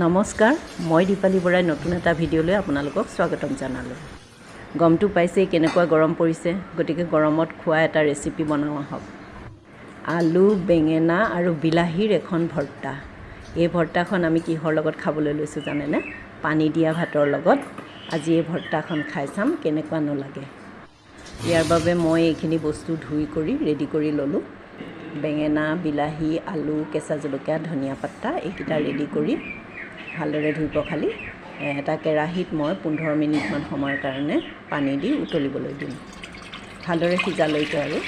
নমস্কাৰ, মই দীপালী বৰাই নতুন এটা ভিডিঅ'লৈ আপোনালোকক স্বাগতম জনালোঁ। গমটো পাইছেই কেনেকুৱা গৰম পৰিছে, গতিকে গৰমত খোৱা এটা ৰেচিপি বনাওঁ আহক। আলু, বেঙেনা আৰু বিলাহীৰ এখন ভৰ্তা। এই ভৰ্তাখন আমি কিহৰ লগত খাবলৈ লৈছোঁ জানেনে? পানী দিয়া ভাতৰ লগত। আজি এই ভৰ্তাখন খাই চাম কেনেকুৱানো লাগে। ইয়াৰ বাবে মই এইখিনি বস্তু ধুই কৰি ৰেডি কৰি ল'লোঁ। বেঙেনা, বিলাহী, আলু, কেঁচা জলকীয়া, ধনিয়া পাত্তা এইকেইটা ৰেডি কৰি ভালদৰে ধুই পখালি এটা কেৰাহীত মই 15 মিনিটমান সময়ৰ কাৰণে পানী দি উতলিবলৈ দিম। ভালদৰে সিজালৈকে আৰু।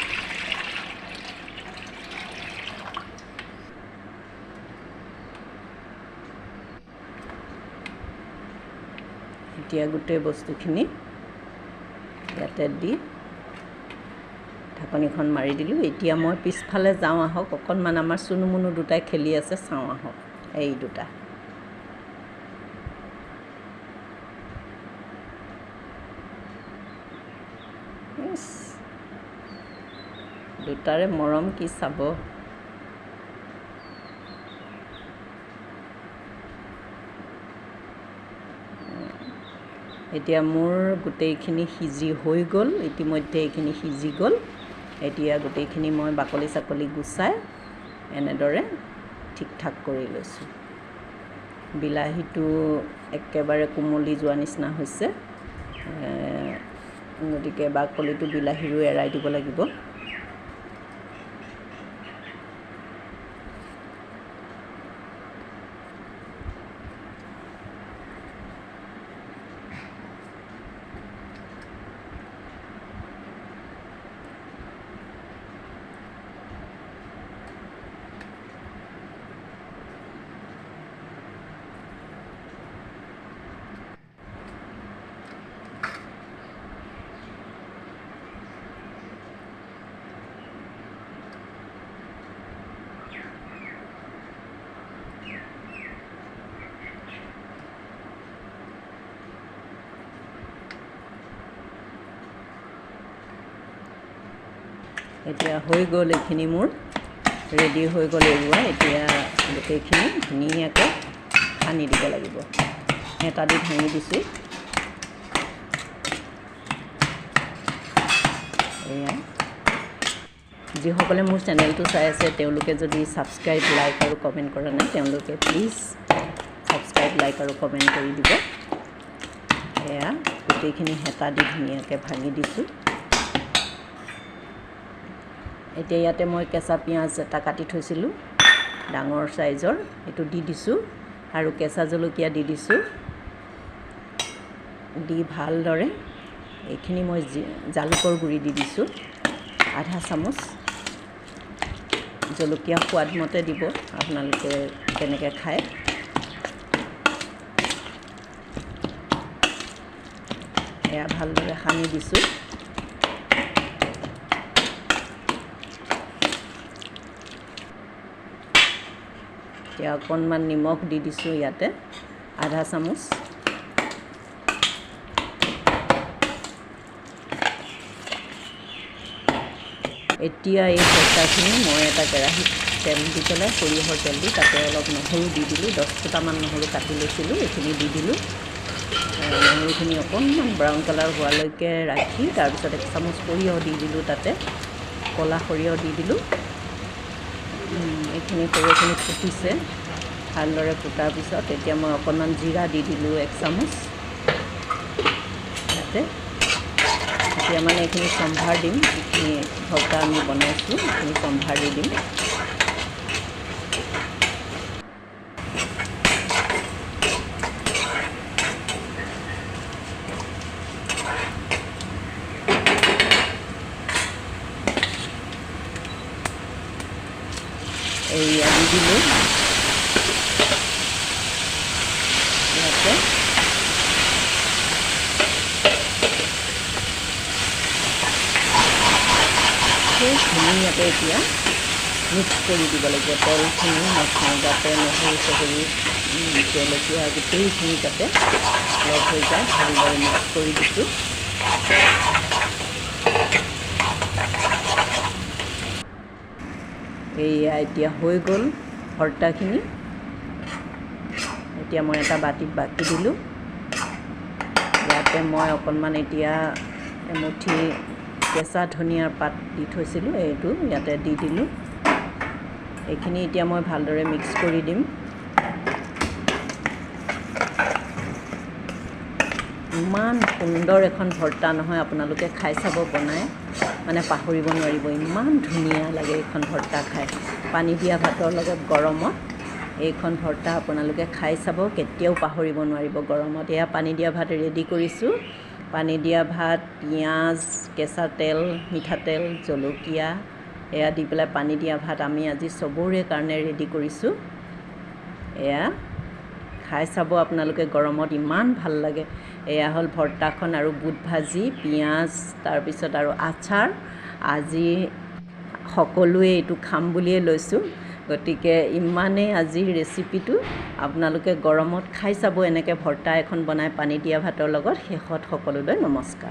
এতিয়া গোটেই বস্তুখিনি ইয়াতে দি ঢাকনিখন মাৰি দিলোঁ। এতিয়া মই পিছফালে যাওঁ আহক। অকণমান আমাৰ চুনুমুনু দুটাই খেলি আছে, চাওঁ আহক। এই দুটা দুটাৰে মৰম কি চাব। এতিয়া মোৰ গোটেইখিনি সিজি হৈ গ'ল। ইতিমধ্যে এইখিনি সিজি গ'ল। এতিয়া গোটেইখিনি মই বাকলি চাকলি গুচাই এনেদৰে ঠিক ঠাক কৰি লৈছোঁ। বিলাহীটো একেবাৰে কোমলি যোৱা নিচিনা হৈছে, গতিকে বাকলিটো বিলাহীৰো এৰাই দিব লাগিব। এতিয়া হৈ গ'ল, এইখিনি মোৰ ৰেডি হৈ গ'ল এৰুৱা। এতিয়া গোটেইখিনি ধুনীয়াকৈ সানি দিব লাগিব। হেতা দি ভাঙি দিছোঁ। এয়া যিসকলে মোৰ চেনেলটো চাই আছে তেওঁলোকে যদি ছাবস্ক্ৰাইব, লাইক আৰু কমেণ্ট কৰা নাই তেওঁলোকে প্লিজ ছাবস্ক্ৰাইব, লাইক আৰু কমেণ্ট কৰি দিব। এয়া গোটেইখিনি হেতা দি ধুনীয়াকৈ ভাঙি দিছোঁ। এতিয়া ইয়াতে মই কেঁচা পিঁয়াজ এটা কাটি থৈছিলোঁ ডাঙৰ চাইজৰ, এইটো দি দিছোঁ আৰু কেঁচা জলকীয়া দি দিছোঁ। দি ভালদৰে এইখিনি মই জালুকৰ গুড়ি দি দিছোঁ আধা চামুচ। জলকীয়া সোৱাদমতে দিব, আপোনালোকে কেনেকৈ খায়। এয়া ভালদৰে সানি দিছোঁ। এতিয়া অকণমান নিমখ দি দিছোঁ ইয়াতে আধা চামুচ। এতিয়া এই ভৰ্তাখিনি মই এটা কেৰাহীত তেল দি পেলাই, সৰিয়হৰ তেল দি তাতে অলপ নহৰু দি দিলোঁ। 10 ফুটামান নহৰু কাটি লৈছিলোঁ, এইখিনি দি দিলোঁ। নহৰুখিনি অকণমান ব্ৰাউন কালাৰ হোৱালৈকে ৰাখি তাৰপিছত 1 চামুচ সৰিয়হ দি দিলোঁ, তাতে ক'লা সৰিয়হ দি দিলোঁ। এইখিনি সৰিয়হখিনি ফুটিছে। ভালদৰে ফুটাৰ পিছত এতিয়া মই অকণমান জিৰা দি দিলোঁ 1 চামুচ ইয়াতে। এতিয়া মানে এইখিনি সম্ভাৰ দিম, যিখিনি ভৰ্তা আমি বনাইছোঁ এইখিনি সম্ভাৰ দি দিম। এয়া দি দিলোঁ ইয়াতে। খুব ধুনীয়াকৈ এতিয়া মিক্স কৰি দিব লাগিব। তেলখিনি যাতে নহৰু চহৰু জলকীয়া গোটেইখিনি যাতে লগ হৈ যায়, ভালদৰে মিক্স কৰি দিছোঁ। এইয়া এতিয়া হৈ গ'ল ভৰ্তাখিনি। এতিয়া মই এটা বাটিত বাকি দিলোঁ। ইয়াতে মই অকণমান এতিয়া এমুঠি কেঁচা ধনিয়াৰ পাত দি থৈছিলোঁ, এইটো ইয়াতে দি দিলোঁ। এইখিনি এতিয়া মই ভালদৰে মিক্স কৰি দিম। ইমান সুন্দৰ এখন ভৰ্তা নহয়, আপোনালোকে খাই চাব বনাই, মানে পাহৰিব নোৱাৰিব। ইমান ধুনীয়া লাগে এইখন ভৰ্তা খাই, পানী দিয়া ভাতৰ লগত গৰমত এইখন ভৰ্তা আপোনালোকে খাই চাব, কেতিয়াও পাহৰিব নোৱাৰিব গৰমত। এয়া পানী দিয়া ভাত ৰেডি কৰিছোঁ। পানী দিয়া ভাত, পিঁয়াজ, কেঁচা তেল, মিঠাতেল, জলকীয়া এয়া দি পেলাই পানী দিয়া ভাত আমি আজি চবৰে কাৰণে ৰেডি কৰিছোঁ। এয়া খাই চাব আপোনালোকে গৰমত, ইমান ভাল লাগে। এয়া হ'ল ভৰ্তাখন আৰু বুট ভাজি, পিঁয়াজ, তাৰপিছত আৰু আচাৰ। আজি সকলোৱে এইটো খাম বুলিয়ে লৈছোঁ, গতিকে ইমানেই আজিৰ ৰেচিপিটো। আপোনালোকে গৰমত খাই চাব এনেকৈ ভৰ্তা এখন বনাই পানী দিয়া ভাতৰ লগত। শেষত সকলোলৈ নমস্কাৰ।